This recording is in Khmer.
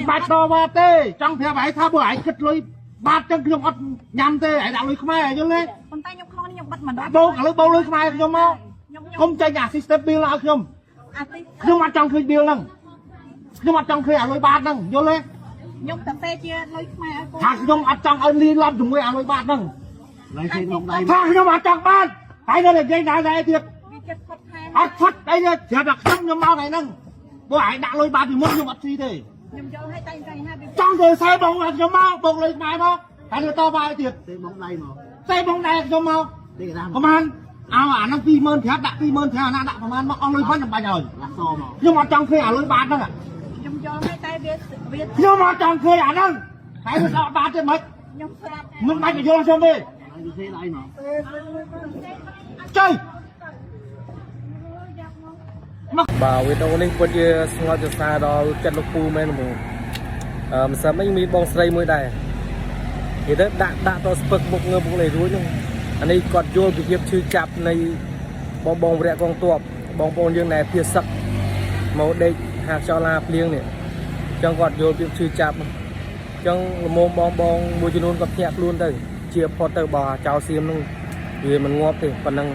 បាច់ដល់មកទេចង់ប្រាប់ឯងថាបើឯងគិតលុយបាត់ចឹងខ្ញុំអត់ញ៉ាំទេឯងដាក់លុយខ្មែរយល់ទេប៉ុន្តែខ្ញុំខ្លួនខ្ញុំបិទមិនដល់បោកឥឡូវបោកលុយខ្មែរខ្ញុំមកខ្ញុំចេញអា system bill ឲ្យខ្ញុំអត់ចង់ឃើញ bill ហ្នឹងខ្ញុំអត់ចង់ឃើញអាលុយបាតហ្នឹងយល់ទេខ្ញុំតែទេជាលុយខ្មែរឲ្យថាខ្ញុំអត់ចង់ឲ្យលីឡំជាមួយអាលុយបាតហ្នឹងឡើយគេក្នុងដៃថាខ្ញុំអត់ចង់បានហើយនៅតែនិយាយដែរទៀតវាចិត្តផុតខែអត់ផុតអីទេប្រាប់ថាខ្ញុំមកថ្ងៃហ្នឹងបើឯងដាក់លុយបាតពីមុនខ្ញុំអត់ស៊ីទេខ្ញុំយកឲ្យតែថ្ងៃហាចង់ទៅសេបងខ្ញុំមកបងលុយខ្មែរមកហើយទៅតបាយទៀតសេបងដៃមកសេបងដៃខ្ញុំមកនេះកណ្ដាលប្រហែលអាហ្នឹង 20000 ប្រាប់ដាក់ 20000 ប្រាប់អាណាដាក់ប្រហែលមកអស់លុយវិញខ្ញុំបាញ់ឲ្យឡាសមកខ្ញុំអត់ចង់ឃើញអាលុយបាតហ្នឹងខ្ញុំយកឲ្យតែវាខ្ញុំអត់ចង់ឃើញអាហ្នឹងហើយវាដកបាតទេមិនខ្ញុំស្ដាប់មិនបាច់ទៅយល់ខ្ញុំទេហើយវាសេដៃមកចុយបាទវីដេអូនេះពិតជាស្ងប់សរសើរដល់ចិត្តលោកពូមែនហ្មងមិនសិនមិញមានបងស្រីមួយដែរនិយាយទៅដាក់តស្ពឹកមុខងើបមុខនេះរួចហ្នឹងអានេះគាត់យល់ពីភាពឈឺចាប់នៃបងវរៈកងទ័ពបងប្អូនយើងណែភាសឹកមកដេកហាខ្យល់ឡាភ្លៀងនេះអញ្ចឹងគាត់យល់ពីឈឺចាប់អញ្ចឹងលំមបងមួយចំនួនគាត់ភ្ញាក់ខ្លួនទៅជាផុតទៅបើចោលសៀមហ្នឹងវាមិនងាប់ទេប៉ុណ្ណឹង